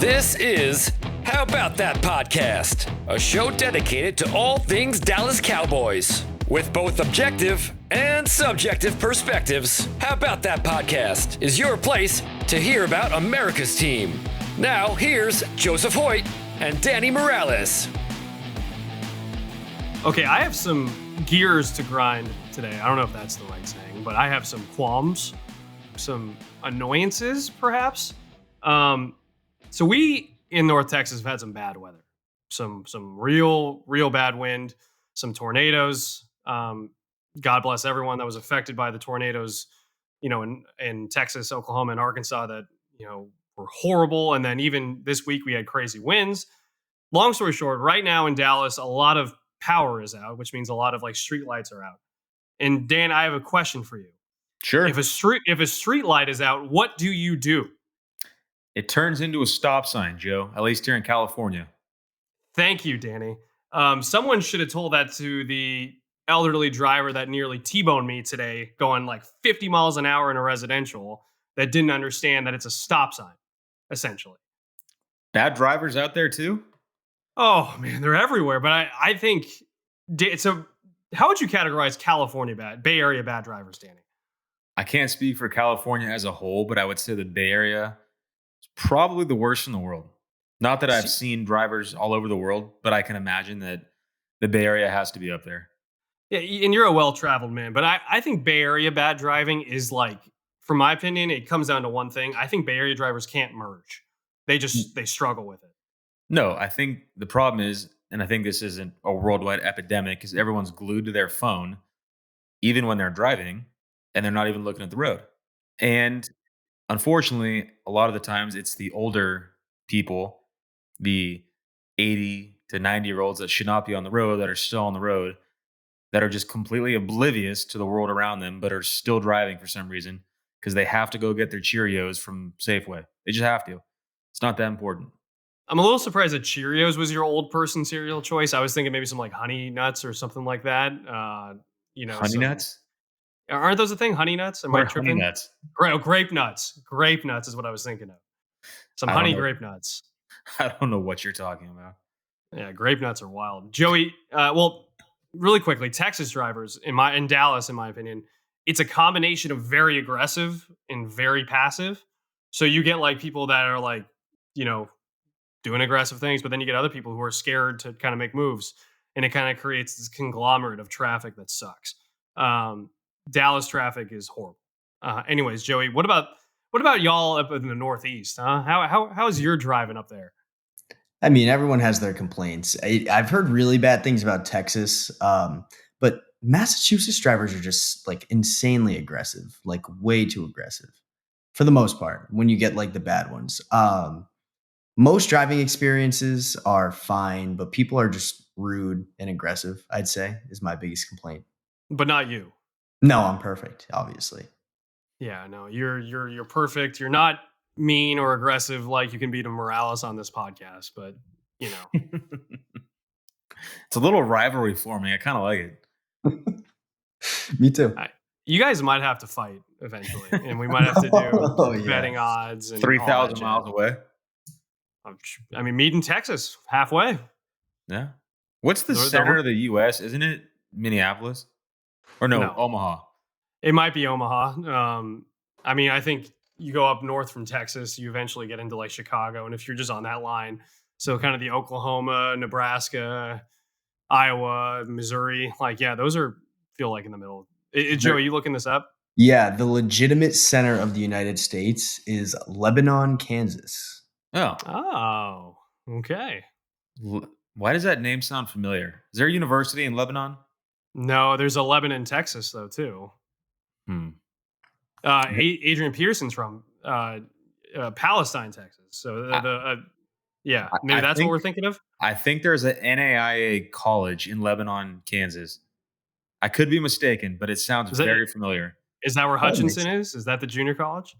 This is How About That Podcast, a show dedicated to all things Dallas Cowboys. With both objective and subjective perspectives, How About That Podcast is your place to hear about America's team. Now, here's Joseph Hoyt and Danny Morales. Okay, I have some gears to grind today. I don't know if that's the right saying, but I have some qualms, some annoyances, perhaps. So we in North Texas have had some bad weather, some real bad wind, some tornadoes. God bless everyone that was affected by the tornadoes, in Texas, Oklahoma, and Arkansas that, were horrible. And then even this week we had crazy winds. Long story short, right now in Dallas, a lot of power is out, which means a lot of street lights are out. And Dan, I have a question for you. Sure. If a street light is out, what do you do? It turns into a stop sign, Joe, at least here in California. Thank you, Danny. Someone should have told that to the elderly driver that nearly T-boned me today, going 50 miles an hour in a residential, that didn't understand that it's a stop sign, essentially. Bad drivers out there too? Oh, man, they're everywhere. But I think, so how would you categorize California Bay Area bad drivers, Danny? I can't speak for California as a whole, but I would say the Bay Area is probably the worst in the world. Not that I've seen drivers all over the world, but I can imagine that the Bay Area has to be up there. Yeah, and you're a well-traveled man, but I think Bay Area bad driving is from my opinion, it comes down to one thing. I think Bay Area drivers can't merge. They struggle with it. No, I think the problem is, and I think this isn't a worldwide epidemic, is everyone's glued to their phone, even when they're driving, and they're not even looking at the road. And unfortunately, a lot of the times it's the older people, the 80 to 90-year-olds that should not be on the road, that are still on the road, that are just completely oblivious to the world around them, but are still driving for some reason because they have to go get their Cheerios from Safeway. They just have to. It's not that important. I'm a little surprised that Cheerios was your old person cereal choice. I was thinking maybe some Honey Nuts or something like that. Honey Nuts? Aren't those a thing? Honey Nuts? Am I tripping? Honey Nuts. Grape Nuts. Grape Nuts is what I was thinking of. Some honey grape nuts. I don't know what you're talking about. Yeah, grape nuts are wild. Joey, really quickly, Texas drivers in Dallas, in my opinion, it's a combination of very aggressive and very passive. So you get people that are doing aggressive things, but then you get other people who are scared to kind of make moves, and it kind of creates this conglomerate of traffic that sucks. Dallas traffic is horrible. Anyways, Joey, what about y'all up in the Northeast? Huh? How's your driving up there? I mean, everyone has their complaints. I've heard really bad things about Texas, but Massachusetts drivers are just insanely aggressive, way too aggressive for the most part when you get the bad ones. Most driving experiences are fine, but people are just rude and aggressive, I'd say, is my biggest complaint. But not you. No, I'm perfect, obviously. Yeah, no, you're perfect. You're not mean or aggressive like you can be to Morales on this podcast, but it's a little rivalry for me. I kind of like it. Me too. You guys might have to fight eventually, and we might have to do betting odds and 3,000 miles away. I mean, meet in Texas, halfway. Yeah. What's the center of the U.S.? Isn't it Minneapolis? Or no, Omaha? It might be Omaha. I mean, I think you go up north from Texas, you eventually get into Chicago. And if you're just on that line, so kind of the Oklahoma, Nebraska, Iowa, Missouri, those feel in the middle. Joe, are you looking this up? Yeah, the legitimate center of the United States is Lebanon, Kansas. Oh, okay. Why does that name sound familiar? Is there a university in Lebanon? No, there's a Lebanon, Texas, though, too. Adrian Peterson's from Palestine, Texas. So, maybe that's what we're thinking of? I think there's an NAIA college in Lebanon, Kansas. I could be mistaken, but it sounds very familiar. Is that where Hutchinson is? Is that the junior college?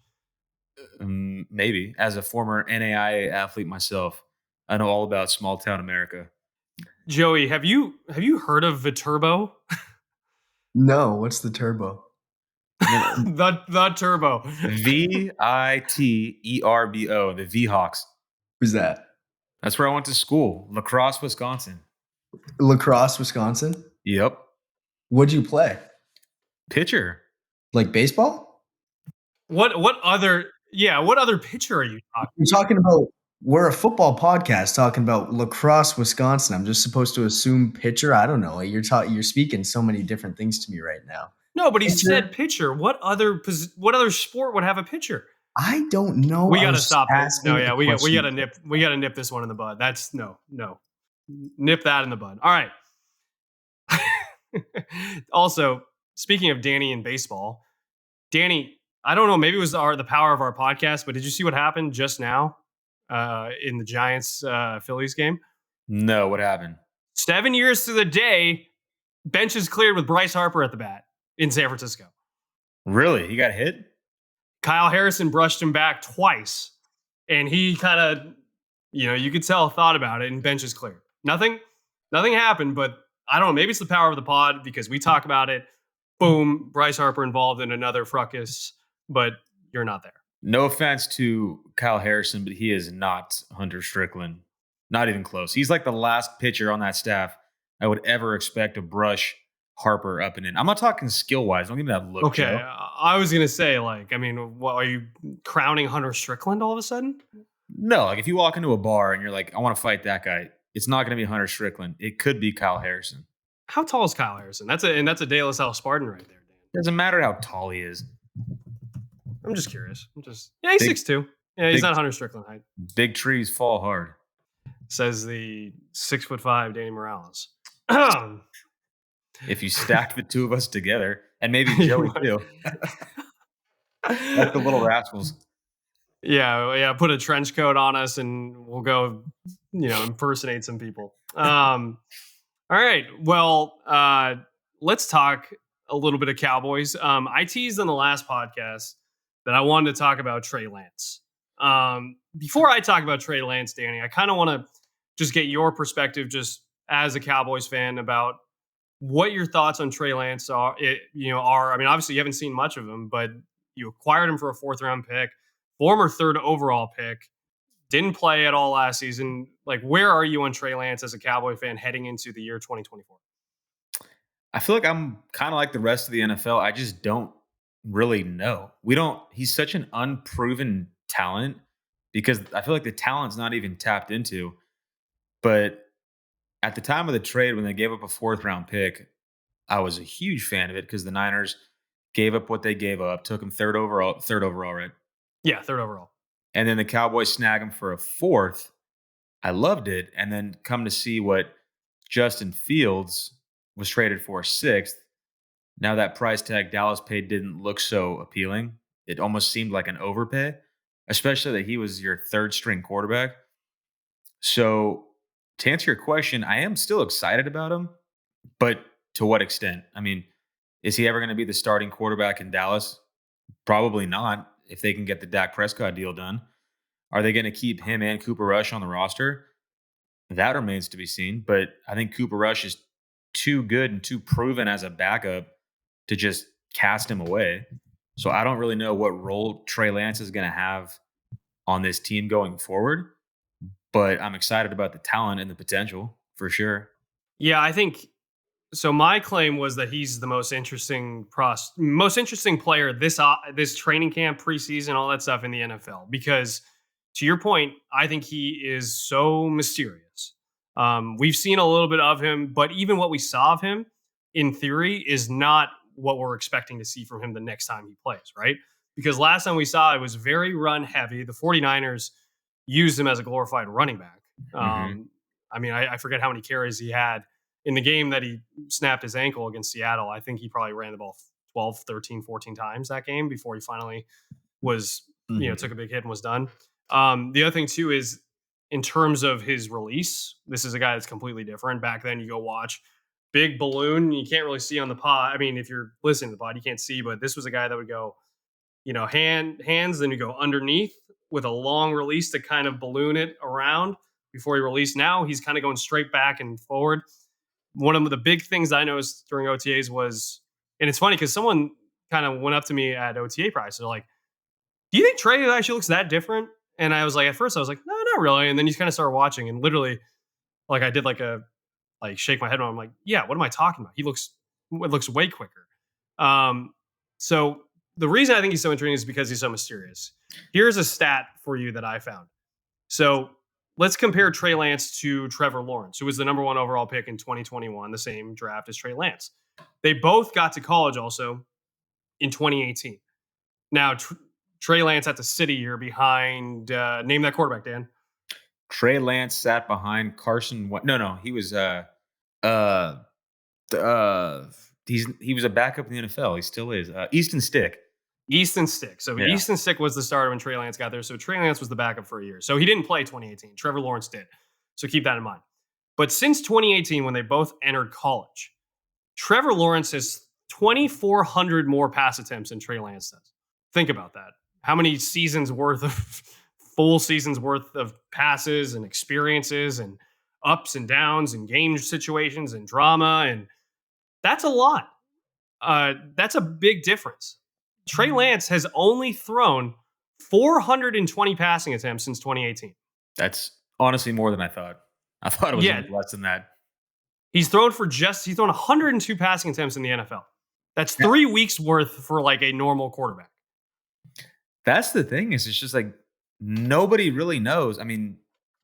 Maybe. As a former NAIA athlete myself, I know all about small town America. Joey, have you heard of Viterbo? No, what's the turbo? the turbo. VITERBO, the V-Hawks. Who's that? That's where I went to school, La Crosse, Wisconsin. La Crosse, Wisconsin? Yep. What'd you play? Pitcher. Like baseball? What other pitcher are you talking? You're talking about, we're a football podcast talking about La Crosse, Wisconsin. I'm just supposed to assume pitcher. I don't know. You're speaking so many different things to me right now. No, but he Pitcher? said pitcher. What other sport would have a pitcher? I don't know. We I got to was stop it. asking No, a yeah, we got question. to nip this one in the bud. That's no. Nip that in the bud. All right. Also, speaking of Danny and baseball, Danny, I don't know, maybe it was the power of our podcast, but did you see what happened just now in the Giants Phillies game? No, what happened? 7 years to the day, bench is cleared with Bryce Harper at the bat in San Francisco. Really? He got hit? Kyle Harrison brushed him back twice, and he kind of, you could tell, thought about it, and bench is cleared. Nothing happened, but I don't know. Maybe it's the power of the pod because we talk about it. Boom, Bryce Harper involved in another fracas, but you're not there. No offense to Kyle Harrison, but he is not Hunter Strickland. Not even close. He's like the last pitcher on that staff I would ever expect to brush Harper up and in. I'm not talking skill-wise. Don't give me that look, Okay, Joe. I was going to say, what, are you crowning Hunter Strickland all of a sudden? No, like if you walk into a bar and you're like, I want to fight that guy, it's not going to be Hunter Strickland. It could be Kyle Harrison. How tall is Kyle Harrison? That's a De La Salle Spartan right there, Dan. Doesn't matter how tall he is. I'm just curious. He's 6'2". Yeah, he's not Hunter Strickland height. Big trees fall hard. Says the 6'5" Danny Morales. If you stack the two of us together, and maybe Joey too. Like the Little Rascals. Yeah. Put a trench coat on us, and we'll go, impersonate some people. All right. Well, let's talk a little bit of Cowboys. I teased in the last podcast that I wanted to talk about Trey Lance. Before I talk about Trey Lance, Danny, I kind of want to just get your perspective, just as a Cowboys fan, about what your thoughts on Trey Lance are. I mean, obviously you haven't seen much of him, but you acquired him for a 4th round pick, former 3rd overall pick, didn't play at all last season. Like, where are you on Trey Lance as a Cowboy fan heading into the year 2024? I feel like I'm kind of like the rest of the NFL. I just don't really know. He's such an unproven talent because I feel like the talent's not even tapped into. But at the time of the trade, when they gave up a 4th round pick, I was a huge fan of it because the Niners gave up what they gave up, took him 3rd overall, right? Yeah, 3rd overall. And then the Cowboys snag him for a 4th. I loved it. And then come to see what Justin Fields was traded for 6th. Now that price tag Dallas paid didn't look so appealing. It almost seemed like an overpay, especially that he was your 3rd string quarterback. So to answer your question, I am still excited about him, but to what extent? I mean, is he ever going to be the starting quarterback in Dallas? Probably not, if they can get the Dak Prescott deal done. Are they going to keep him and Cooper Rush on the roster? That remains to be seen, but I think Cooper Rush is too good and too proven as a backup to just cast him away. So I don't really know what role Trey Lance is going to have on this team going forward, but I'm excited about the talent and the potential for sure. Yeah, I think so. My claim was that he's the most interesting player this training camp, preseason, all that stuff in the NFL. Because to your point, I think he is so mysterious. We've seen a little bit of him, but even what we saw of him, in theory, is not what we're expecting to see from him the next time he plays, right? Because last time we saw it was very run heavy. The 49ers used him as a glorified running back. I mean, I forget how many carries he had in the game that he snapped his ankle against Seattle. I think he probably ran the ball 12, 13, 14 times that game before he finally was, took a big hit and was done. The other thing too is in terms of his release, this is a guy that's completely different. Back then you go watch big balloon. You can't really see on the pod. I mean, if you're listening to the pod, you can't see, but this was a guy that would go, hands, then you go underneath with a long release to kind of balloon it around before he released. Now he's kind of going straight back and forward. One of the big things I noticed during OTAs was, and it's funny because someone kind of went up to me at OTA practice. They're like, do you think Trey actually looks that different? And I was like, at first I was like, no, not really. And then you kind of start watching, and literally, like I did shake my head and I'm like, yeah, what am I talking about? It looks way quicker. So the reason I think he's so intriguing is because he's so mysterious. Here's a stat for you that I found. So let's compare Trey Lance to Trevor Lawrence, who was the number 1 overall pick in 2021, the same draft as Trey Lance. They both got to college also in 2018. Now, Trey Lance had to sit a year behind, name that quarterback, Dan. Trey Lance sat behind Carson. No, he was he was a backup in the NFL. He still is. Easton Stick. Easton Stick. So Yeah. Easton Stick was the starter when Trey Lance got there. So Trey Lance was the backup for a year. So he didn't play 2018. Trevor Lawrence did. So keep that in mind. But since 2018, when they both entered college, Trevor Lawrence has 2,400 more pass attempts than Trey Lance does. Think about that. How many full seasons worth of passes and experiences and ups and downs and game situations and drama. And that's a lot. That's a big difference. Trey Lance has only thrown 420 passing attempts since 2018. That's honestly more than I thought. I thought it was even less than that. He's thrown 102 passing attempts in the NFL. That's 3 weeks worth for like a normal quarterback. That's the thing is it's just like nobody really knows. I mean,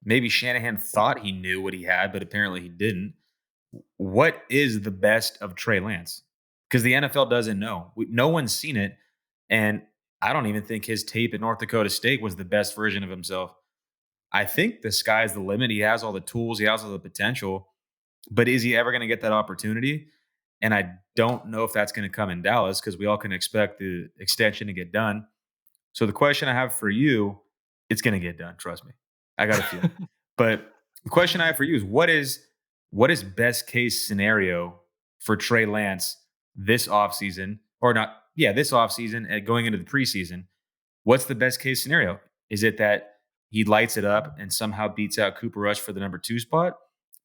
maybe Shanahan thought he knew what he had, but apparently he didn't. What is the best of Trey Lance? Because the NFL doesn't know. No one's seen it. And I don't even think his tape at North Dakota State was the best version of himself. I think the sky's the limit. He has all the tools. He has all the potential. But is he ever going to get that opportunity? And I don't know if that's going to come in Dallas because we all can expect the extension to get done. So the question I have for you, it's going to get done. Trust me. I got a feeling. But the question I have for you is what is best case scenario for Trey Lance this offseason, or not? Yeah, this offseason and going into the preseason. What's the best case scenario? Is it that he lights it up and somehow beats out Cooper Rush for the number 2 spot?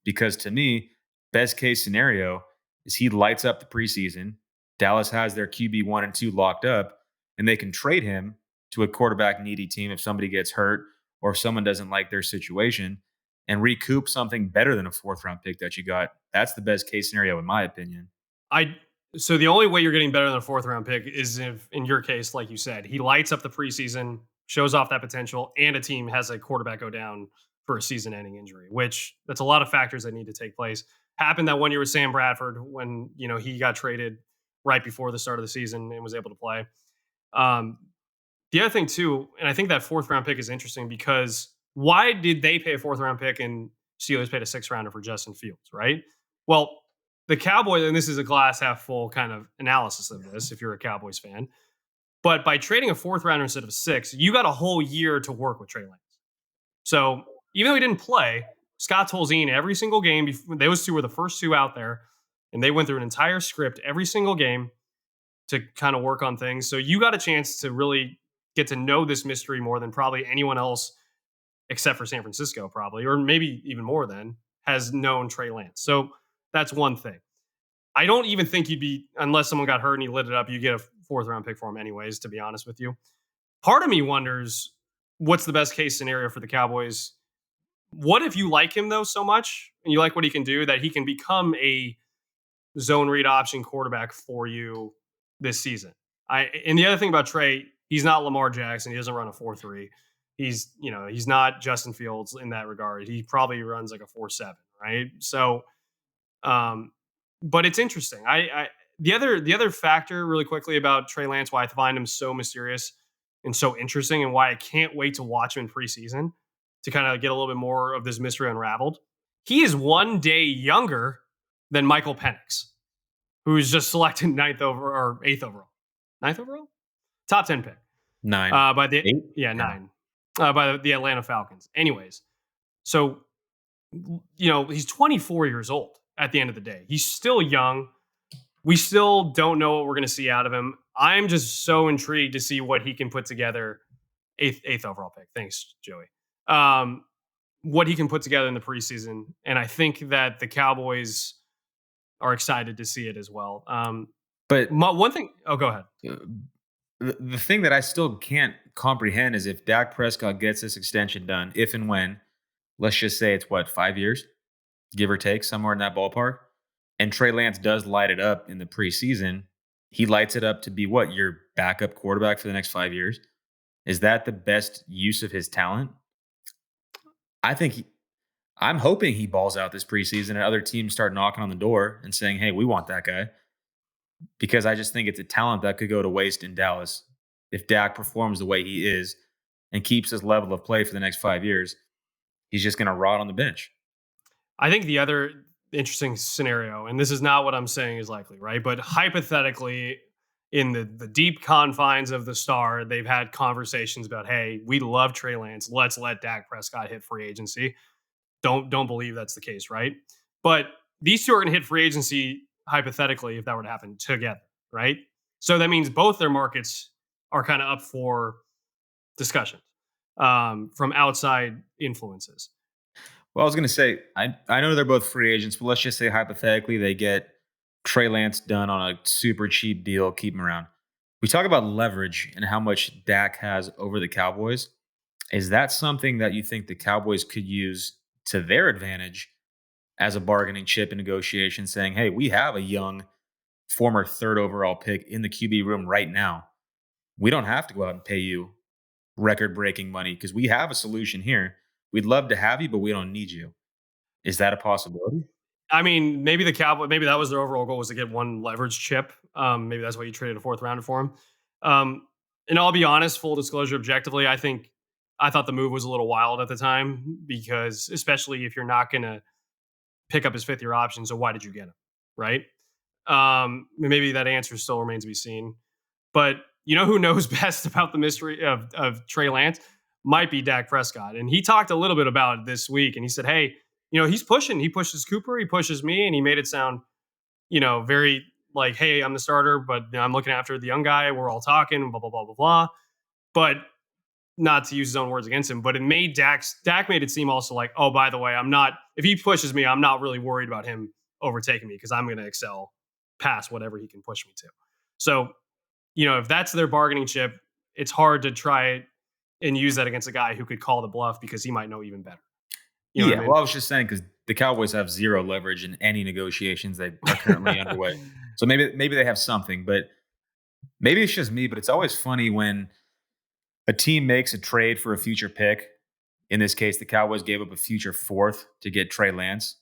Because to me, best case scenario is he lights up the preseason. Dallas has their QB 1 and 2 locked up, and they can trade him to a quarterback needy team if somebody gets hurt or if someone doesn't like their situation and recoup something better than a 4th round pick that you got. That's the best case scenario, in my opinion. So the only way you're getting better than a 4th round pick is if, in your case, like you said, he lights up the preseason, shows off that potential, and a team has a quarterback go down for a season-ending injury, which that's a lot of factors that need to take place. Happened that 1 year with Sam Bradford when he got traded right before the start of the season and was able to play. The other thing too, and I think that 4th round pick is interesting because why did they pay a 4th round pick and Steelers paid a 6th rounder for Justin Fields, right? Well, the Cowboys, and this is a glass half full kind of analysis of this if you're a Cowboys fan, but by trading a 4th rounder instead of 6, you got a whole year to work with Trey Lance. So even though he didn't play, Scott Tolzien every single game, those 2 were the first 2 out there, and they went through an entire script every single game to kind of work on things. So you got a chance to really get to know this mystery more than probably anyone else, except for San Francisco probably, or maybe even more than, has known Trey Lance. So that's one thing. I don't even think unless someone got hurt and he lit it up, you get a 4th round pick for him anyways, to be honest with you. Part of me wonders what's the best case scenario for the Cowboys. What if you like him though so much and you like what he can do that he can become a zone read option quarterback for you this season? And the other thing about Trey, he's not Lamar Jackson. He doesn't run a 4.3. He's not Justin Fields in that regard. He probably runs like a 4.7, right? So, but it's interesting. The other factor really quickly about Trey Lance, why I find him so mysterious and so interesting and why I can't wait to watch him in preseason to kind of get a little bit more of this mystery unraveled. He is 1 day younger than Michael Penix, who is just selected 8th overall, top 10 pick. 9. By the 8? Yeah, 9. By the Atlanta Falcons. Anyways, so he's 24 years old at the end of the day. He's still young. We still don't know what we're going to see out of him. I'm just so intrigued to see what he can put together. 8th overall pick. Thanks, Joey. What he can put together in the preseason. And I think that the Cowboys are excited to see it as well. But one thing. Oh, go ahead. The thing that I still can't comprehend is if Dak Prescott gets this extension done, if and when, let's just say it's 5 years, give or take, somewhere in that ballpark, and Trey Lance does light it up in the preseason, he lights it up to be your backup quarterback for the next 5 years. Is that the best use of his talent? I'm hoping he balls out this preseason and other teams start knocking on the door and saying, hey, we want that guy. Because I just think it's a talent that could go to waste in Dallas. If Dak performs the way he is and keeps his level of play for the next 5 years, he's just going to rot on the bench. I think the other interesting scenario, and this is not what I'm saying is likely, right? But hypothetically, in the deep confines of the Star, they've had conversations about, hey, we love Trey Lance. Let's let Dak Prescott hit free agency. Don't believe that's the case, right? But these two are going to hit free agency hypothetically if that were to happen together, right? So that means both their markets are kind of up for discussion from outside influences. Well, I was going to say, I know they're both free agents, but let's just say hypothetically they get Trey Lance done on a super cheap deal, keep him around. We talk about leverage and how much Dak has over the Cowboys. Is that something that you think the Cowboys could use to their advantage as a bargaining chip in negotiation, saying, hey, we have a young former 3rd overall pick in the QB room right now. We don't have to go out and pay you record-breaking money because we have a solution here. We'd love to have you, but we don't need you. Is that a possibility? I mean, maybe the Cowboys, maybe that was their overall goal, was to get one leverage chip. Maybe that's why you traded a 4th rounder for him. And I'll be honest, full disclosure, objectively, I thought the move was a little wild at the time because, especially if you're not going to pick up his 5th-year option, so why did you get him, right? Maybe that answer still remains to be seen. But you know who knows best about the mystery of Trey Lance? Might be Dak Prescott. And he talked a little bit about it this week, and he said, hey, he's pushing. He pushes Cooper, he pushes me, and he made it sound, very like, hey, I'm the starter, but I'm looking after the young guy. We're all talking, blah, blah, blah, blah, blah. But not to use his own words against him, but it made Dak made it seem also like, oh, by the way, if he pushes me, I'm not really worried about him overtaking me because I'm going to excel past whatever he can push me to. So, if that's their bargaining chip, it's hard to try and use that against a guy who could call the bluff because he might know even better. You know what I mean? Well, I was just saying because the Cowboys have zero leverage in any negotiations that are currently underway. So maybe they have something, but maybe it's just me, but it's always funny when a team makes a trade for a future pick. In this case, the Cowboys gave up a future 4th to get Trey Lance.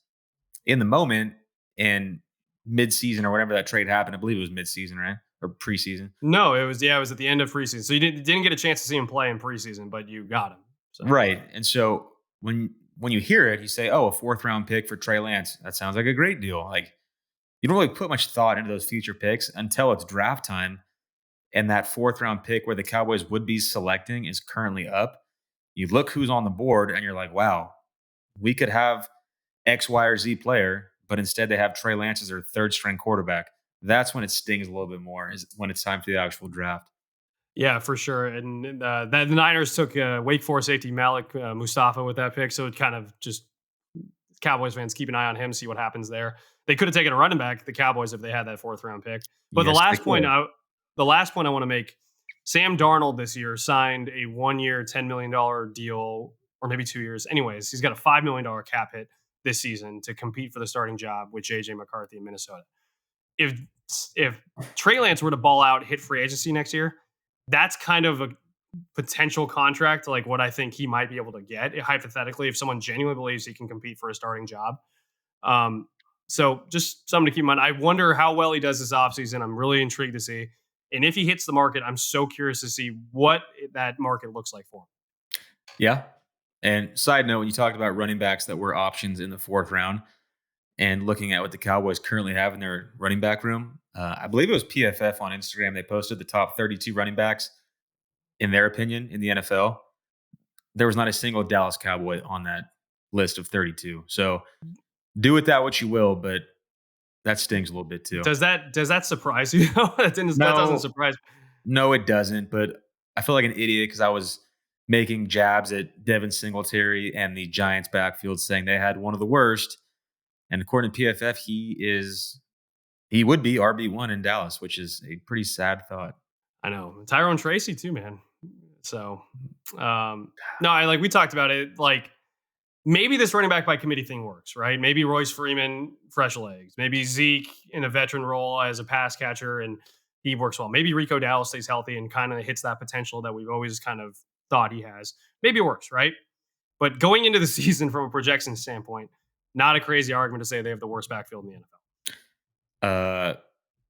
In the moment, in mid-season or whenever that trade happened, I believe it was mid-season, right? Or preseason. No, it was at the end of preseason. So you didn't get a chance to see him play in preseason, but you got him. So. Right. And so when you hear it, you say, oh, a 4th-round pick for Trey Lance. That sounds like a great deal. Like, you don't really put much thought into those future picks until it's draft time. And that 4th-round pick where the Cowboys would be selecting is currently up. You look who's on the board and you're like, wow, we could have X, Y, or Z player, but instead they have Trey Lance as their 3rd-string quarterback. That's when it stings a little bit more, is when it's time for the actual draft. Yeah, for sure. And the Niners took Wake Forest safety Malik Mustafa with that pick, so it kind of just Cowboys fans keep an eye on him, see what happens there. They could have taken a running back, the Cowboys, if they had that 4th-round pick. But Yes, the last point I want to make, Sam Darnold this year signed a 1-year, $10 million deal, or maybe 2 years. Anyways, he's got a $5 million cap hit this season to compete for the starting job with J.J. McCarthy in Minnesota. If Trey Lance were to ball out, hit free agency next year, that's kind of a potential contract, like what I think he might be able to get, hypothetically, if someone genuinely believes he can compete for a starting job. So just something to keep in mind. I wonder how well he does this offseason. I'm really intrigued to see. And if he hits the market, I'm so curious to see what that market looks like for him. Yeah. And side note, when you talked about running backs that were options in the 4th round and looking at what the Cowboys currently have in their running back room, I believe it was PFF on Instagram. They posted the top 32 running backs, in their opinion, in the NFL. There was not a single Dallas Cowboy on that list of 32. So do with that what you will, but that stings a little bit too. Does that surprise you? That doesn't surprise me. No, it doesn't. But I feel like an idiot because I was making jabs at Devin Singletary and the Giants backfield, saying they had one of the worst. And according to PFF, he would be RB1 in Dallas, which is a pretty sad thought. I know. Tyrone Tracy too, man. So, no, we talked about it. Like, maybe this running back by committee thing works, right? Maybe Royce Freeman, fresh legs. Maybe Zeke in a veteran role as a pass catcher, and he works well. Maybe Rico Dowdle stays healthy and kind of hits that potential that we've always kind of thought he has. Maybe it works, right? But going into the season from a projection standpoint, not a crazy argument to say they have the worst backfield in the NFL.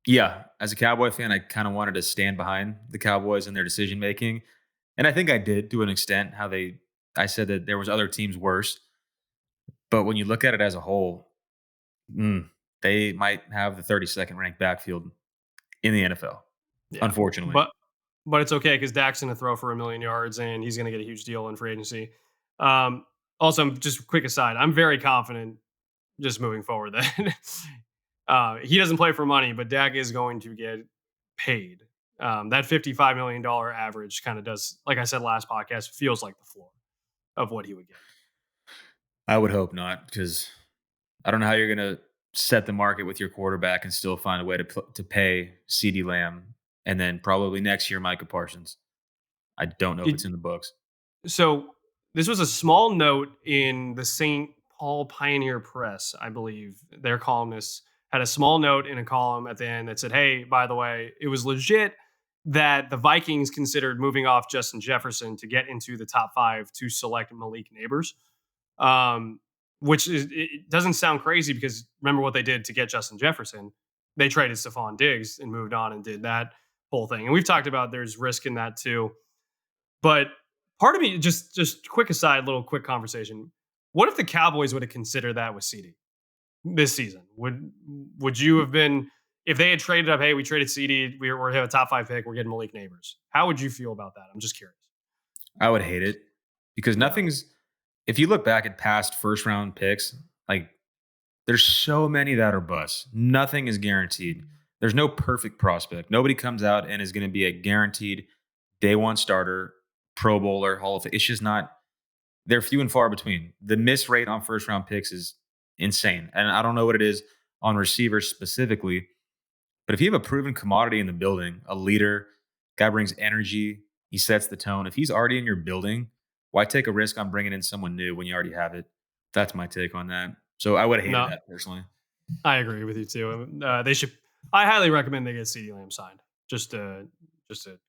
Yeah, as a Cowboy fan, I kind of wanted to stand behind the Cowboys and their decision making, and I think I did to an extent. I said that there was other teams worse, but when you look at it as a whole, they might have the 32nd ranked backfield in the NFL. Yeah. Unfortunately, but it's okay because Dak's going to throw for 1 million yards and he's going to get a huge deal in free agency. Also, just quick aside, I'm very confident just moving forward that he doesn't play for money, but Dak is going to get paid. That $55 million average kind of does, like I said last podcast, feels like the floor of what he would get. I would hope not, because I don't know how you're going to set the market with your quarterback and still find a way to pay CeeDee Lamb and then probably next year Micah Parsons. I don't know if it's in the books. So this was a small note in the St. Paul Pioneer Press, I believe. Their columnists had a small note in a column at the end that said, hey, by the way, it was legit that the Vikings considered moving off Justin Jefferson to get into the top 5 to select Malik Neighbors. Which it doesn't sound crazy because remember what they did to get Justin Jefferson. They traded Stephon Diggs and moved on and did that whole thing. And we've talked about there's risk in that too. But part of me, just quick aside, little quick conversation. What if the Cowboys would have considered that with CeeDee this season? Would you have been, if they had traded up, hey, we traded CeeDee, we're going to have a top 5 pick, we're getting Malik Neighbors. How would you feel about that? I'm just curious. I would hate it because if you look back at past first round picks, like there's so many that are busts. Nothing is guaranteed. There's no perfect prospect. Nobody comes out and is going to be a guaranteed day one starter, Pro Bowler, Hall of Fame. It's just not, they're few and far between. The miss rate on first round picks is insane. And I don't know what it is on receivers specifically, but if you have a proven commodity in the building, a leader, guy brings energy, he sets the tone. If he's already in your building, why take a risk on bringing in someone new when you already have it? That's my take on that. So I would have hated that personally. I agree with you too. They should. I highly recommend they get CeeDee Lamb signed. Just a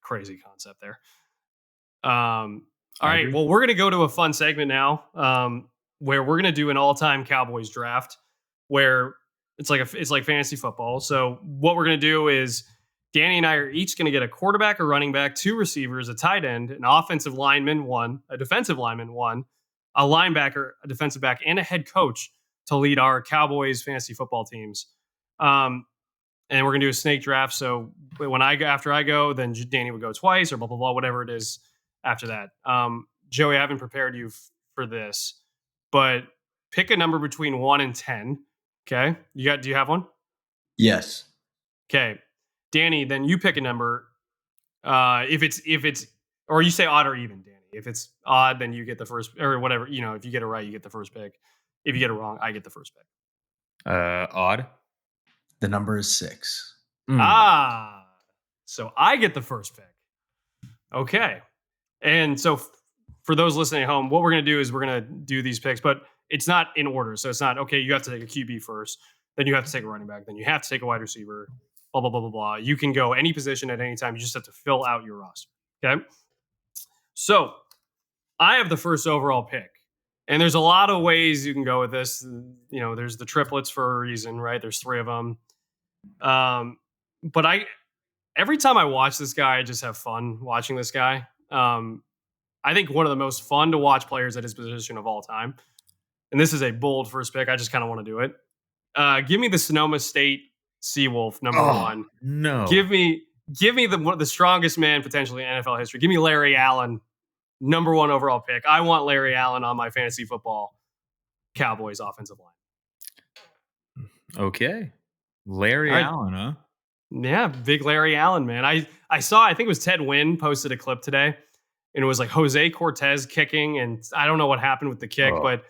crazy concept there. All right. Well, we're gonna go to a fun segment now, where we're gonna do an all-time Cowboys draft, where it's like fantasy football. So what we're gonna do is Danny and I are each going to get a quarterback, a running back, 2 receivers, a tight end, an offensive lineman, 1, a defensive lineman, 1, a linebacker, a defensive back, and a head coach to lead our Cowboys fantasy football teams. And we're going to do a snake draft. So after I go, then Danny would go twice or blah, blah, blah, whatever it is after that. Joey, I haven't prepared you for this, but pick a number between 1 and 10. Okay. Do you have one? Yes. Okay. Danny, then you pick a number. If it's, or you say odd or even, Danny. If it's odd, then you get the first, or whatever. If you get it right, you get the first pick. If you get it wrong, I get the first pick. Odd. The number is 6. So I get the first pick. Okay. And so for those listening at home, what we're going to do is we're going to do these picks, but it's not in order. So it's not, okay, you have to take a QB first, then you have to take a running back, then you have to take a wide receiver, blah, blah, blah, blah, blah. You can go any position at any time. You just have to fill out your roster. Okay. So I have the first overall pick. And there's a lot of ways you can go with this. There's the triplets for a reason, right? There's 3 of them. But every time I watch this guy, I just have fun watching this guy. I think one of the most fun to watch players at his position of all time. And this is a bold first pick. I just kind of want to do it. Give me the Sonoma State Seawolf, number 1. No. Give me the strongest man potentially in NFL history. Give me Larry Allen, number 1 overall pick. I want Larry Allen on my fantasy football Cowboys offensive line. Okay. Larry Allen, huh? Yeah, big Larry Allen, man. I saw, I think it was Ted Wynn posted a clip today, and it was like Jose Cortez kicking, and I don't know what happened with the kick, but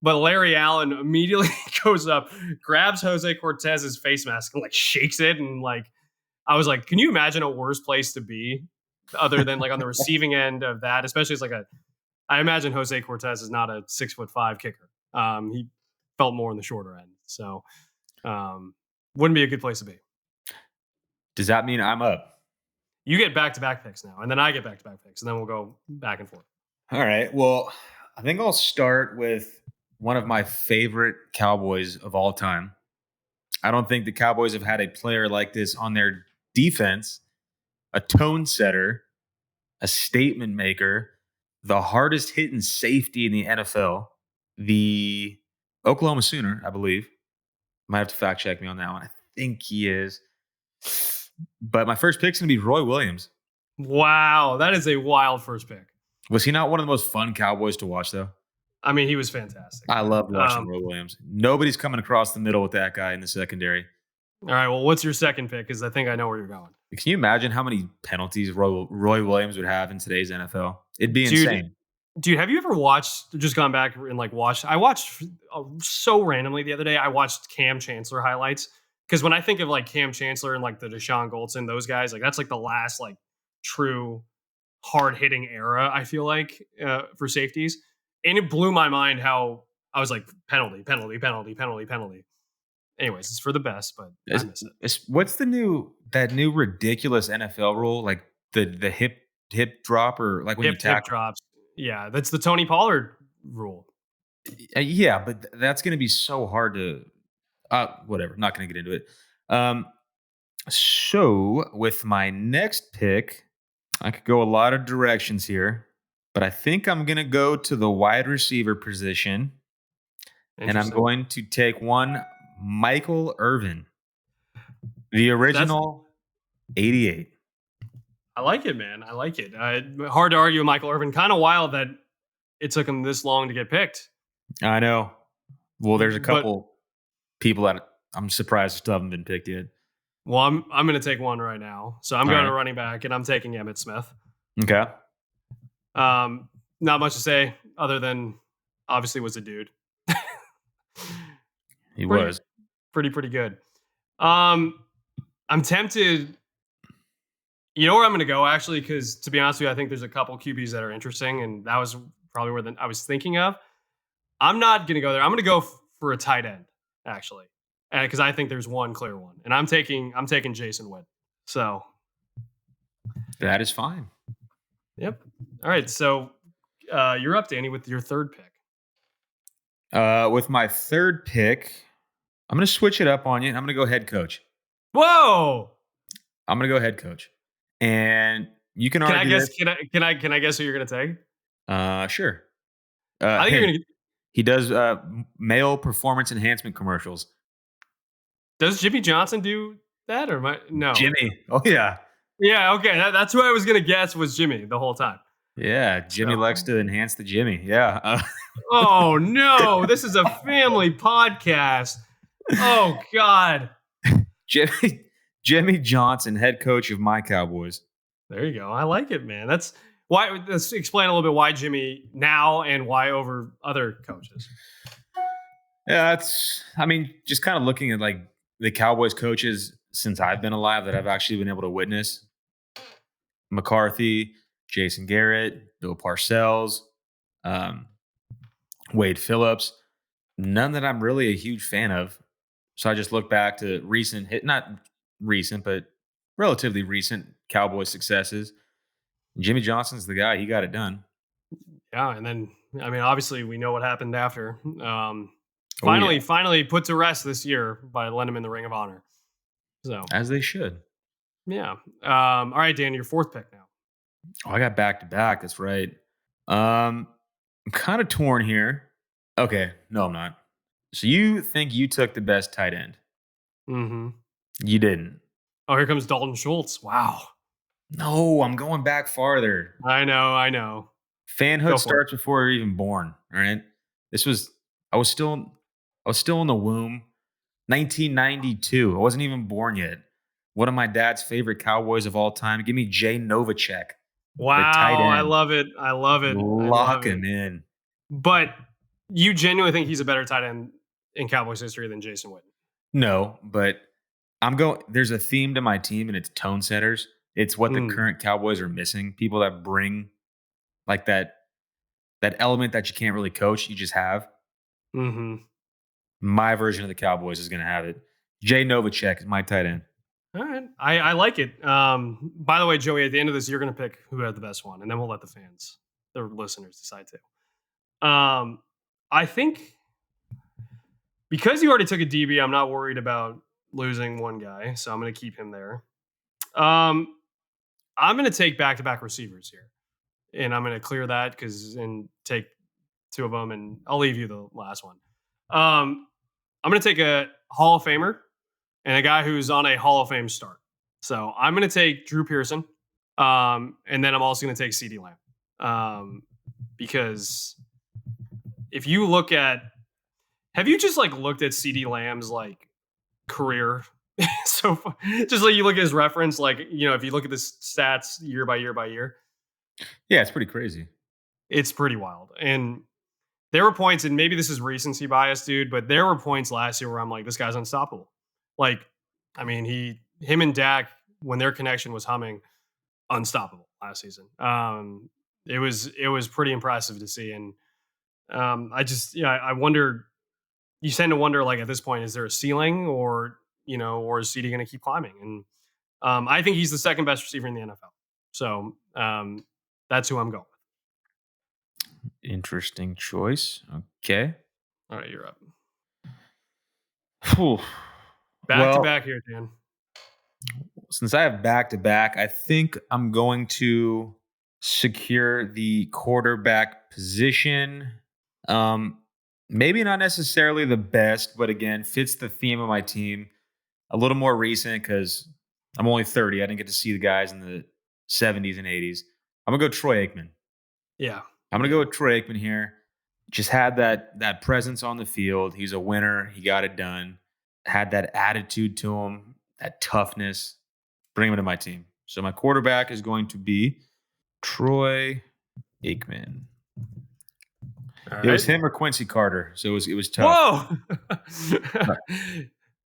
Larry Allen immediately goes up, grabs Jose Cortez's face mask and shakes it, and I was like, can you imagine a worse place to be other than like on the receiving end of that, especially as I imagine Jose Cortez is not a 6'5" kicker. He felt more on the shorter end. So wouldn't be a good place to be. Does that mean I'm up? You get back-to-back picks now, and then I get back-to-back picks, and then we'll go back and forth. All right. Well, I think I'll start with one of my favorite Cowboys of all time. I don't think the Cowboys have had a player like this on their defense, a tone setter, a statement maker, the hardest hitting safety in the NFL, the Oklahoma Sooner, I believe. Might have to fact check me on that one. I think he is. But my first pick's going to be Roy Williams. Wow, that is a wild first pick. Was he not one of the most fun Cowboys to watch, though? I mean, he was fantastic. I loved watching Roy Williams. Nobody's coming across the middle with that guy in the secondary. All right, well, what's your second pick? Because I think I know where you're going. Can you imagine how many penalties Roy Williams would have in today's NFL? It'd be insane. Dude, have you ever just gone back and watched? I watched so randomly the other day. I watched Cam Chancellor highlights. Because when I think of Cam Chancellor and the Deshaun Goldson, those guys, that's the last true hard hitting era, I feel like, for safeties. And it blew my mind how I was penalty. Anyways, it's for the best, but I miss it. What's that new ridiculous NFL rule? Like the hip drop or when you tackle? Hip drops. Yeah, that's the Tony Pollard rule. Yeah, but that's going to be so hard to whatever. Not going to get into it. So with my next pick, I could go a lot of directions here, but I think I'm going to go to the wide receiver position, and I'm going to take one Michael Irvin, the original 88. I like it, man. I like it. Hard to argue with Michael Irvin. Kind of wild that it took him this long to get picked. I know. Well, there's a couple people that I'm surprised still haven't been picked yet. Well, I'm going to take one right now. So I'm going to running back, and I'm taking Emmitt Smith. Okay. Not much to say other than obviously was a dude. He was pretty good. I'm tempted. You know where I'm going to go, actually, because to be honest with you, I think there's a couple QBs that are interesting, and that was probably where I was thinking of. I'm not going to go there. I'm going to go for a tight end, actually, because I think there's one clear one, and I'm taking Jason Witten. So that is fine. Yep. All right. So you're up, Danny, with your third pick. With my third pick, I'm going to switch it up on you. I'm going to go head coach. Whoa! I'm going to go head coach. And you can argue. Can I guess who you're going to take? Sure. I think you're going to. He does male performance enhancement commercials. Does Jimmy Johnson do that or no? Jimmy. Oh yeah. Yeah. Okay. That's who I was going to guess was Jimmy the whole time. Yeah, Jimmy likes to enhance the Jimmy. Yeah. Oh no! This is a family podcast. Oh God. Jimmy Johnson, head coach of my Cowboys. There you go. I like it, man. That's why. Let's explain a little bit why Jimmy now and why over other coaches. Yeah, just kind of looking at the Cowboys coaches since I've been alive that I've actually been able to witness. McCarthy, Jason Garrett, Bill Parcells, Wade Phillips. None that I'm really a huge fan of. So I just look back to not recent, but relatively recent Cowboys successes. Jimmy Johnson's the guy. He got it done. Yeah, and then, obviously we know what happened after. Finally put to rest this year by letting him in the Ring of Honor. So as they should. Yeah. All right, Dan, your fourth pick now. Oh, I got back-to-back. That's right. I'm kind of torn here. Okay. No, I'm not. So you think you took the best tight end? Mm-hmm. You didn't. Oh, here comes Dalton Schultz. Wow. No, I'm going back farther. I know. Fanhood starts before you're even born. All right. I was still in the womb. 1992. I wasn't even born yet. One of my dad's favorite Cowboys of all time. Give me Jay Novacek. Wow, I love it. Lock him in. But you genuinely think he's a better tight end in Cowboys history than Jason Witten? No, but there's a theme to my team, and it's tone setters. It's what the current Cowboys are missing. People that bring like that element that you can't really coach, you just have. Mm-hmm. My version of the Cowboys is going to have it. Jay Novacek is my tight end. All right. I like it. By the way, Joey, at the end of this, you're going to pick who had the best one, and then we'll let the fans, the listeners, decide too. I think because you already took a DB, I'm not worried about losing one guy, so I'm going to keep him there. I'm going to take back-to-back receivers here, and I'm going to clear that and take two of them, and I'll leave you the last one. I'm going to take a Hall of Famer and a guy who's on a Hall of Fame start. So I'm going to take Drew Pearson, and then I'm also going to take CeeDee Lamb, because if you look at, have you just like looked at CeeDee Lamb's like career? So just like you look at his reference, like, you know, if you look at the stats year by year by year, yeah, it's pretty crazy. It's pretty wild. And there were points, and maybe this is recency bias, dude, but there were points last year where I'm like, this guy's unstoppable. Like, I mean, him and Dak, when their connection was humming, unstoppable last season. It was pretty impressive to see. And I wonder, you tend to wonder, like, at this point, is there a ceiling, or is CeeDee going to keep climbing? And I think he's the second best receiver in the NFL. So that's who I'm going with. Interesting choice. Okay. All right, you're up. Whew. Back to back here, Dan. Since I have back to back, I think I'm going to secure the quarterback position. Maybe not necessarily the best, but again, fits the theme of my team. A little more recent because I'm only 30. I didn't get to see the guys in the 70s and 80s. I'm going to go Troy Aikman. Yeah. I'm going to go with Troy Aikman here. Just had that presence on the field. He's a winner. He got it done. Had that attitude to him, that toughness. Bring him to my team. So my quarterback is going to be Troy Aikman. All It was right. him or Quincy Carter, so it was tough. Whoa!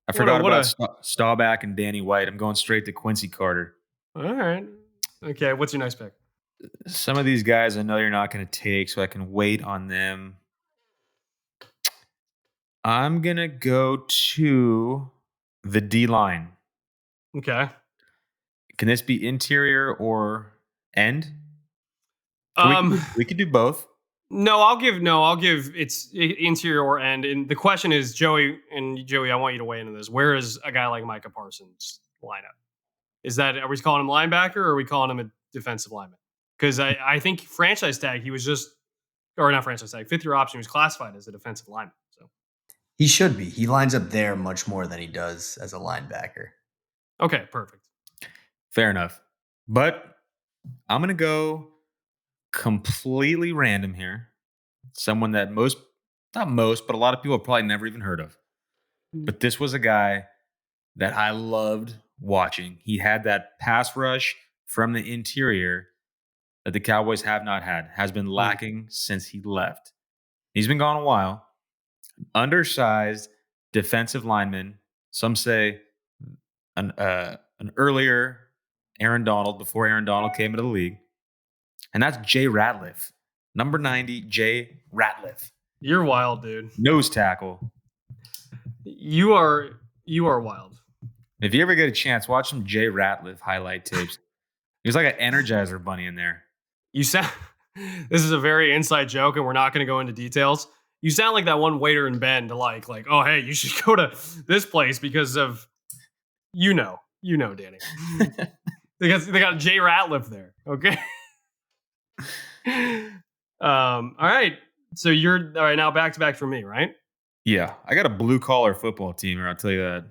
I forgot about Staubach and Danny White. I'm going straight to Quincy Carter. All right. Okay, what's your next pick? Some of these guys I know you're not going to take, so I can wait on them. I'm going to go to the D-line. Okay. Can this be interior or end? We could do both. No, I'll give it's interior or end. And the question is, Joey, I want you to weigh into this. Where is a guy like Micah Parsons lineup? Are we calling him linebacker, or are we calling him a defensive lineman? Because I think franchise tag, he was not franchise tag, 5th year option, he was classified as a defensive lineman. So he should be. He lines up there much more than he does as a linebacker. Okay, perfect. Fair enough. But I'm going to go completely random here. Someone that not most, but a lot of people have probably never even heard of. But this was a guy that I loved watching. He had that pass rush from the interior that the Cowboys have not had, has been lacking since he left. He's been gone a while. Undersized defensive lineman. Some say an earlier Aaron Donald, before Aaron Donald came into the league. And that's Jay Ratliff. Number 90, Jay Ratliff. You're wild, dude. Nose tackle. You are wild. If you ever get a chance, watch some Jay Ratliff highlight tapes. He was like an Energizer bunny in there. This is a very inside joke, and we're not going to go into details. You sound like that one waiter in Bend, like, oh, hey, you should go to this place because of, Danny. they got Jay Ratliff there. Okay. All right. So you're all right now, back to back for me, right? Yeah, I got a blue collar football team here. I'll tell you that.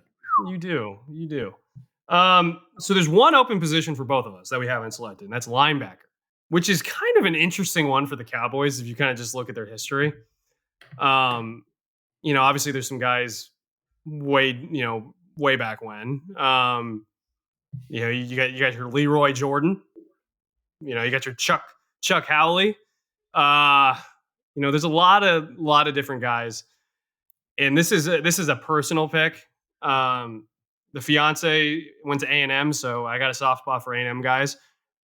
You do. So there's one open position for both of us that we haven't selected, and that's linebacker, which is kind of an interesting one for the Cowboys if you kind of just look at their history. Obviously there's some guys way back when. You got your Leroy Jordan. You got your Chuck Howley. There's a lot of different guys, and this is a personal pick. the fiance went to A&M, so I got a soft spot for A&M guys.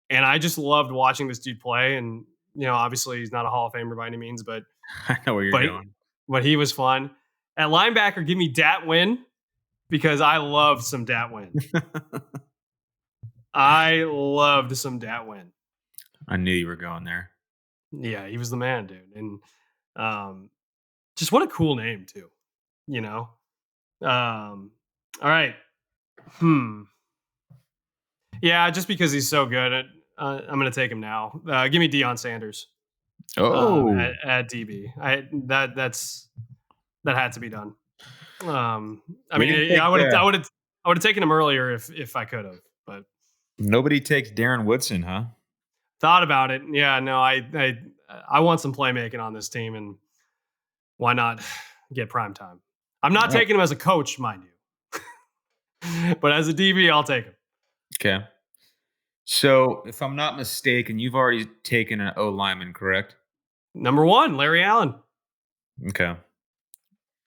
And I just loved watching this dude play. And, obviously he's not a Hall of Famer by any means, but I know where you're but going. but he was fun. At linebacker, give me Dat Win because I loved some Dat Win. I loved some Dat Win. I knew you were going there. Yeah, he was the man, dude. And just what a cool name, too. All right. Yeah, just because he's so good, I'm going to take him now. Give me Deion Sanders. At DB. That had to be done. I would have taken him earlier if I could have, but nobody takes Darren Woodson, huh? Thought about it. Yeah, no, I want some playmaking on this team, and why not get prime time? I'm not taking him as a coach, mind you, but as a DB, I'll take him. Okay. So, if I'm not mistaken, you've already taken an O lineman, correct? Number 1, Larry Allen. Okay.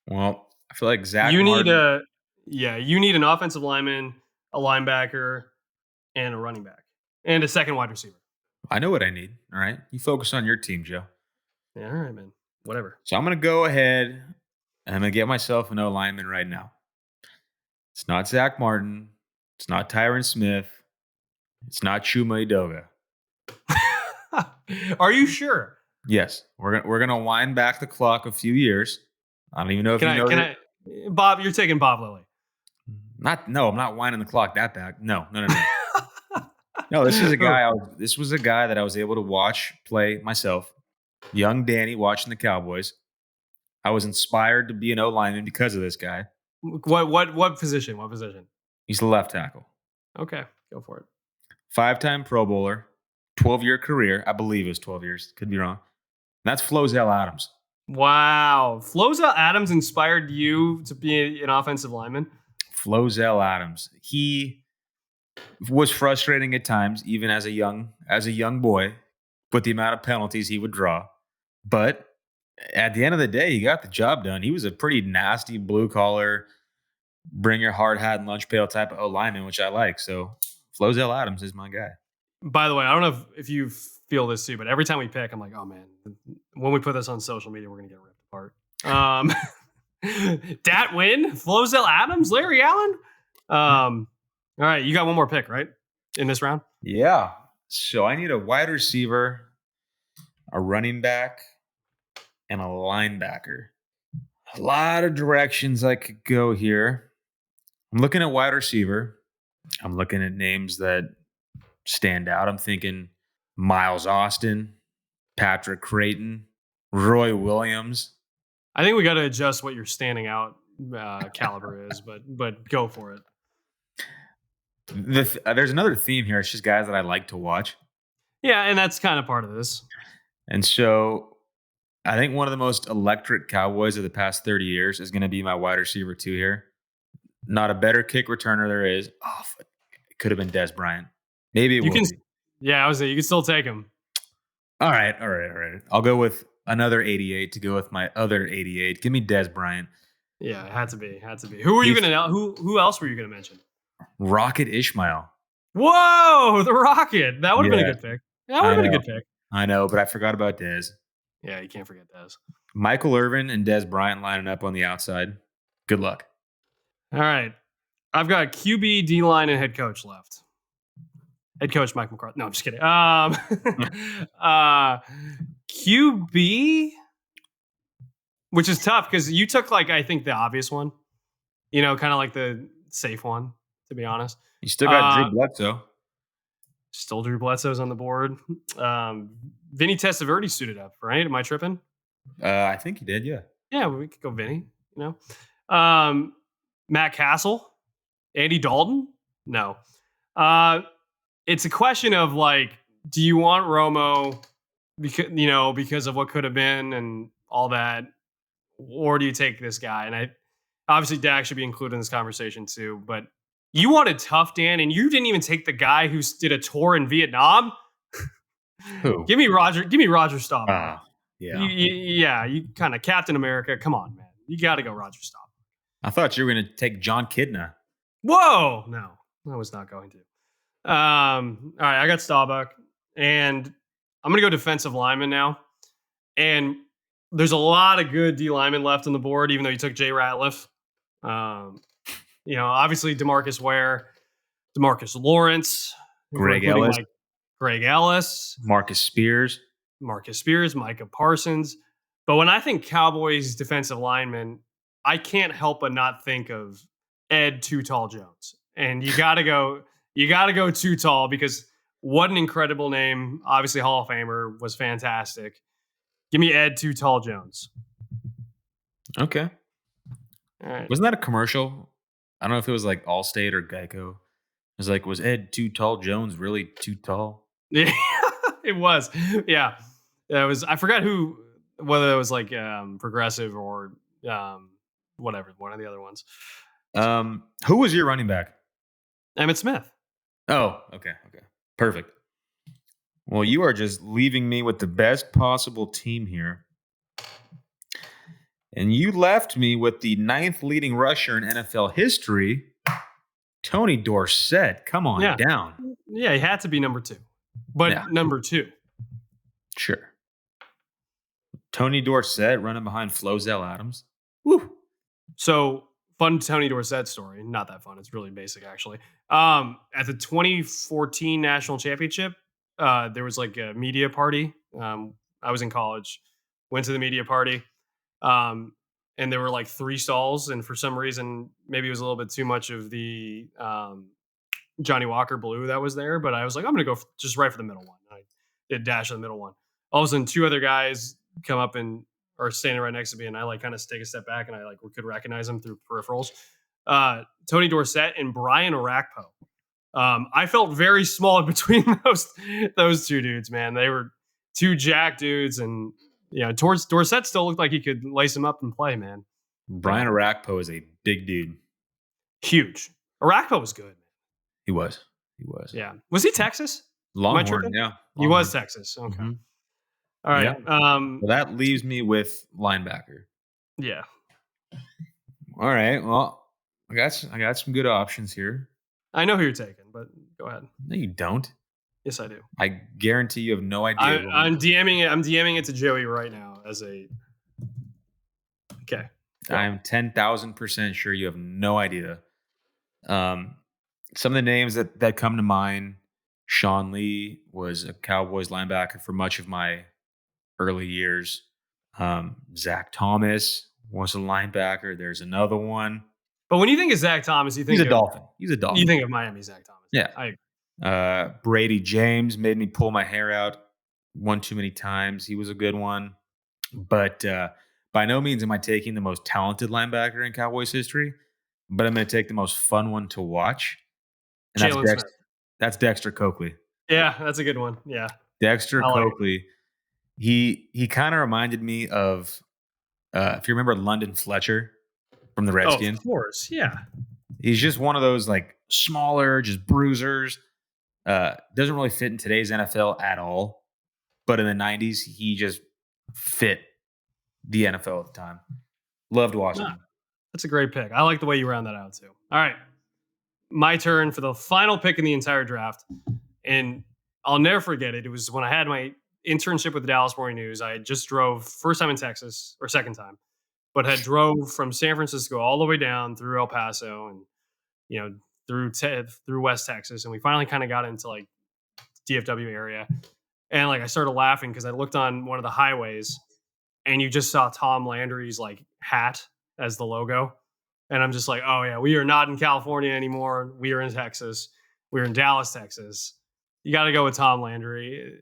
Well, I feel like Zach. You need an offensive lineman, a linebacker, and a running back, and a second wide receiver. I know what I need. All right, you focus on your team, Joe. Yeah, all right, man. Whatever. So I'm gonna go ahead and I'm gonna get myself an O lineman right now. It's not Zach Martin. It's not Tyron Smith. It's not Chuma Edoga. Are you sure? Yes, we're gonna wind back the clock a few years. I don't even know if you know. Bob, you're taking Bob Lilly. No, I'm not winding the clock that back. No. No, this is a guy. This was a guy that I was able to watch play myself. Young Danny watching the Cowboys. I was inspired to be an O lineman because of this guy. What position? What position? He's the left tackle. Okay, go for it. 5-time Pro Bowler, 12-year career. I believe it was 12 years. Could be wrong. That's Flozell Adams. Wow. Flozell Adams inspired you to be an offensive lineman? Flozell Adams. He was frustrating at times, even as a young boy, with the amount of penalties he would draw. But at the end of the day, he got the job done. He was a pretty nasty blue-collar, bring your hard hat and lunch pail type of O-lineman, which I like. So Flozell Adams is my guy. By the way, I don't know if you feel this too, but every time we pick, I'm like, oh man, when we put this on social media, we're going to get ripped apart. Dat Win, Flozell Adams, Larry Allen. All right, you got one more pick, right? In this round? Yeah. So I need a wide receiver, a running back, and a linebacker. A lot of directions I could go here. I'm looking at wide receiver. I'm looking at names that stand out. I'm thinking Miles Austin, Patrick Creighton, Roy Williams. I think we got to adjust what your standing out caliber is, but go for it. There's another theme here. It's just guys that I like to watch. Yeah, and that's kind of part of this. And so I think one of the most electric Cowboys of the past 30 years is going to be my wide receiver 2 here. Not a better kick returner there is. Oh, it could have been Dez Bryant. Maybe it will be. Yeah, I was saying you can still take him. All right. I'll go with another 88 to go with my other 88. Give me Dez Bryant. Yeah, it had to be. Who were you going to? Who else were you going to mention? Rocket Ishmael. Whoa, the Rocket. That would have been a good pick. That would have been a good pick. I know, but I forgot about Dez. Yeah, you can't forget Dez. Michael Irvin and Dez Bryant lining up on the outside. Good luck. All right. I've got QB, D-line, and head coach left. Head coach Mike McCarthy. No, I'm just kidding. QB, which is tough because you took I think the obvious one. Kind of like the safe one, to be honest. You still got Drew Bledsoe. Still Drew Bledsoe's on the board. Vinny Testaverde suited up, right? Am I tripping? I think he did, yeah. Yeah, we could go Vinny, Matt Castle. Andy Dalton? No. It's a question of do you want Romo because of what could have been and all that, or do you take this guy? And obviously Dak should be included in this conversation too, but you wanted tough, Dan, and you didn't even take the guy who did a tour in Vietnam. Who? Give me Roger Staubach. Yeah. You kind of Captain America. Come on, man. You got to go Roger Staubach. I thought you were going to take John Kidna. Whoa! No, I was not going to. All right, I got Staubach, and I'm going to go defensive lineman now. And there's a lot of good D linemen left on the board, even though you took Jay Ratliff. Obviously DeMarcus Ware, DeMarcus Lawrence, Greg including Ellis, Greg Ellis, Marcus Spears, Micah Parsons. But when I think Cowboys defensive linemen, I can't help but not think of Ed Too Tall Jones. And you gotta go Too Tall, because what an incredible name. Obviously, Hall of Famer, was fantastic. Give me Ed Too Tall Jones. Okay. All right. Wasn't that a commercial? I don't know if it was like Allstate or Geico. It was like, was Ed Too Tall Jones really too tall? Yeah, it was. Yeah. It was. I forgot whether it was like Progressive or whatever, one of the other ones. Who was your running back? Emmitt Smith. Oh, okay. Perfect. Well, you are just leaving me with the best possible team here. And you left me with the 9th leading rusher in NFL history, Tony Dorsett. Come on down. Yeah, he had to be number 2. But number 2. Sure. Tony Dorsett running behind Flozell Adams. Woo. So, fun Tony Dorsett story. Not that fun. It's really basic, actually. At the 2014 National Championship, there was like a media party. I was in college, went to the media party, and there were like 3 stalls. And for some reason, maybe it was a little bit too much of the Johnny Walker Blue that was there. But I was like, I'm going to go just right for the middle one. I did dash in the middle one. All of a sudden, 2 other guys come up and are standing right next to me, and I like kind of take a step back, and I like could recognize them through peripherals. Tony Dorsett and Brian Orakpo. I felt very small in between those 2 dudes, man. They were 2 jack dudes, and Dorsett still looked like he could lace him up and play, man. Brian Orakpo is a big dude. Huge. Orakpo was good. He was. Yeah. Was he Texas? Longhorn, yeah. He was Texas. Okay. Mm-hmm. All right. Yeah. Well, that leaves me with linebacker. Yeah. All right. Well, I got some good options here. I know who you're taking, but go ahead. No, you don't. Yes, I do. I guarantee you have no idea. I'm DMing it. I'm DMing it to Joey right now as a. Okay. I am 10,000% sure you have no idea. Some of the names that come to mind: Sean Lee was a Cowboys linebacker for much of my early years. Zach Thomas was a linebacker. There's another one. But when you think of Zach Thomas, you think he's a Dolphin. He's a Dolphin. You think of Miami Zach Thomas. Yeah. I agree. Brady James made me pull my hair out one too many times. He was a good one. But by no means am I taking the most talented linebacker in Cowboys history, but I'm going to take the most fun one to watch. And that's Dexter Coakley. Yeah, that's a good one. Yeah. Dexter Coakley. He kind of reminded me of, if you remember London Fletcher from the Redskins. Oh, of course, yeah. He's just one of those like smaller, just bruisers. Doesn't really fit in today's NFL at all. But in the 90s, he just fit the NFL at the time. Loved watching him. That's a great pick. I like the way you round that out too. All right. My turn for the final pick in the entire draft. And I'll never forget it. It was when I had my internship with the Dallas Morning News. I had just drove, first time in Texas, or second time, but had drove from San Francisco all the way down through El Paso and, through West Texas. And we finally kind of got into like DFW area. And like I started laughing because I looked on one of the highways and you just saw Tom Landry's like hat as the logo. And I'm just like, oh yeah, we are not in California anymore. We are in Texas. We're in Dallas, Texas. You got to go with Tom Landry.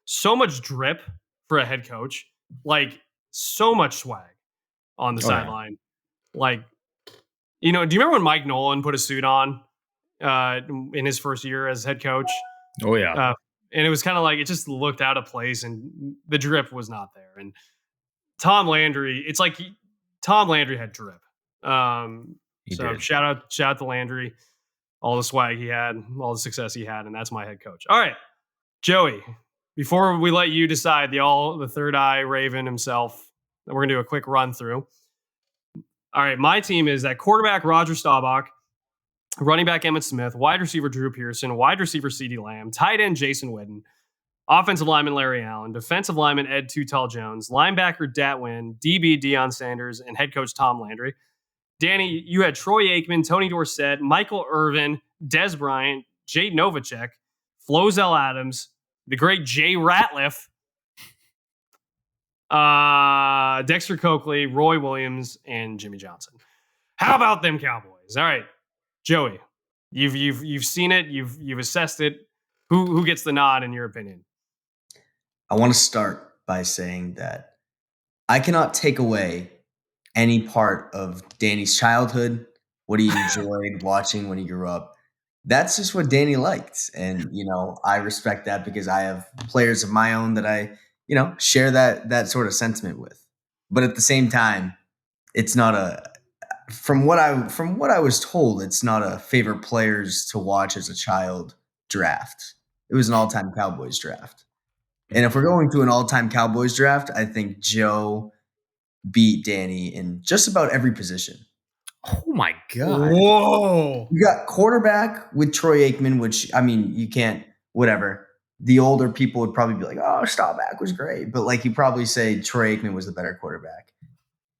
So much drip for a head coach, like so much swag on the sideline. Yeah. Like, do you remember when Mike Nolan put a suit on in his first year as head coach? Oh yeah. And it was kind of like, it just looked out of place and the drip was not there. And Tom Landry, it's like Tom Landry had drip. So shout out to Landry, all the swag he had, all the success he had, and that's my head coach. All right, Joey, before we let you decide the third eye Raven himself, we're going to do a quick run through. All right, my team is at quarterback, Roger Staubach. running back Emmitt Smith, wide receiver Drew Pearson, wide receiver CeeDee Lamb, tight end Jason Witten, offensive lineman Larry Allen, defensive lineman Ed Too Tall Jones, linebacker Datwin, DB Deion Sanders, and head coach Tom Landry. Danny, you had Troy Aikman, Tony Dorsett, Michael Irvin, Des Bryant, Jay Novacek, Flozell Adams, the great Jay Ratliff, Dexter Coakley, Roy Williams, and Jimmy Johnson. How about them Cowboys? All right, Joey, you've seen it, you've assessed it. Who gets the nod in your opinion? I want to start by saying that I cannot take away any part of Danny's childhood, what he enjoyed watching when he grew up. That's just what Danny liked. And, I respect that because I have players of my own that I, share that sort of sentiment with. But at the same time, it's not from what I was told, it's not a favorite players to watch as a child draft. It was an all-time Cowboys draft. And if we're going to an all-time Cowboys draft, I think Joe beat Danny in just about every position. Oh my God. Whoa. You got quarterback with Troy Aikman, which, you can't, whatever. The older people would probably be like, oh, Staubach was great. But you probably say Troy Aikman was the better quarterback.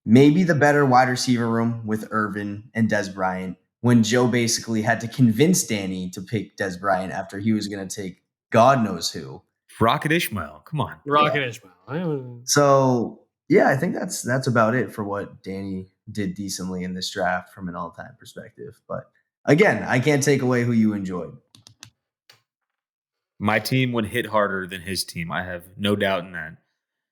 Maybe the better wide receiver room with Irvin and Des Bryant, when Joe basically had to convince Danny to pick Des Bryant after he was going to take God knows who. Rocket Ishmael. Come on. Ishmael. So, yeah, I think that's about it for what Danny did decently in this draft from an all-time perspective. But again, I can't take away who you enjoyed. My team would hit harder than his team. I have no doubt in that.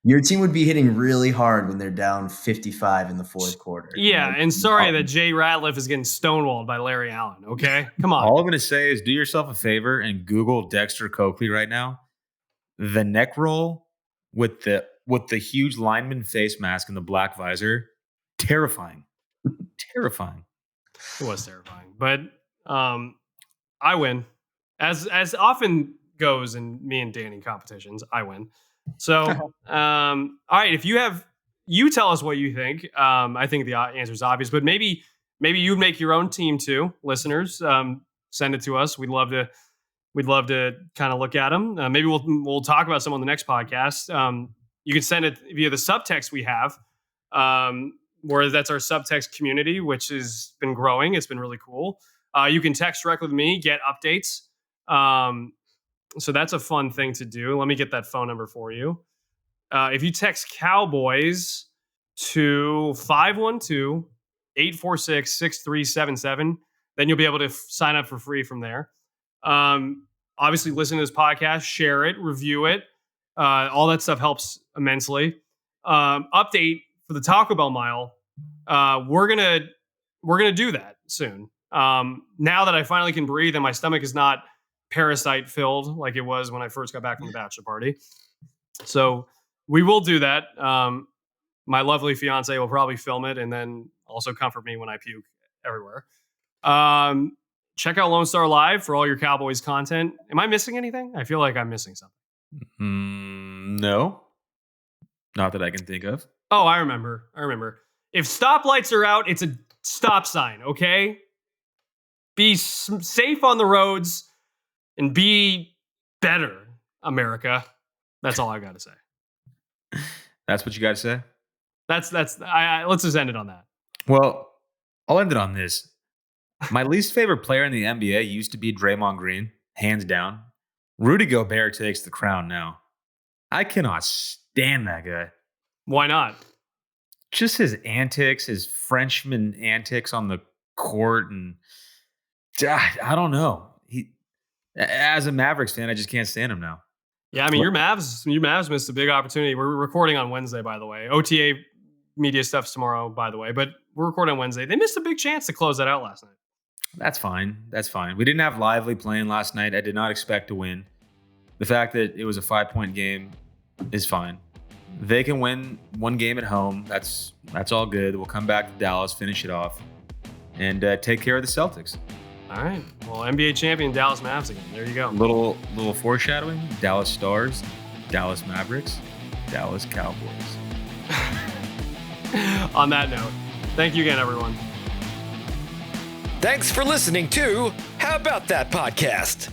Your team would be hitting really hard when they're down 55 in the fourth quarter. Yeah, and sorry that Jay Ratliff is getting stonewalled by Larry Allen, okay? Come on. All I'm going to say is do yourself a favor and Google Dexter Coakley right now. The neck roll with the huge lineman face mask and the black visor, terrifying. Terrifying. It was terrifying. But I win. As often goes in me and Danny competitions, I win. So, all right, if you tell us what you think. I think the answer is obvious, but maybe you make your own team too, listeners. Send it to us. We'd love to kind of look at them. Maybe we'll talk about some on the next podcast. You can send it via the subtext we have, where that's our subtext community, which has been growing. It's been really cool. You can text directly with me, get updates. So that's a fun thing to do. Let me get that phone number for you. If you text Cowboys to 512-846-6377, then you'll be able to sign up for free from there. Obviously, listen to this podcast, share it, review it. All that stuff helps immensely. Update for the Taco Bell Mile. We're gonna do that soon. Now that I finally can breathe and my stomach is not parasite filled like it was when I first got back from the bachelor party. So we will do that. My lovely fiance will probably film it and then also comfort me when I puke everywhere. Check out Lone Star Live for all your Cowboys content. Am I missing anything? I feel like I'm missing something. No, not that I can think of. Oh, I remember. If stoplights are out, it's a stop sign, okay? Be safe on the roads and be better, America. That's all I got to say. That's what you got to say? Let's just end it on that. Well, I'll end it on this. My least favorite player in the NBA used to be Draymond Green, hands down. Rudy Gobert takes the crown now. I cannot stand that guy. Why not? Just his antics, his Frenchman antics on the court, and I don't know. As a Mavericks fan, I just can't stand him now. Yeah, I mean, your Mavs missed a big opportunity. We're recording on Wednesday, by the way. OTA media stuff's tomorrow, by the way, but we're recording on Wednesday. They missed a big chance to close that out last night. That's fine. We didn't have Lively playing last night. I did not expect to win. The fact that it was a 5-point game is fine. They can win one game at home. That's all good. We'll come back to Dallas, finish it off, and take care of the Celtics. All right. Well, NBA champion Dallas Mavs again. There you go. Little foreshadowing. Dallas Stars, Dallas Mavericks, Dallas Cowboys. On that note, thank you again, everyone. Thanks for listening to How About That Podcast.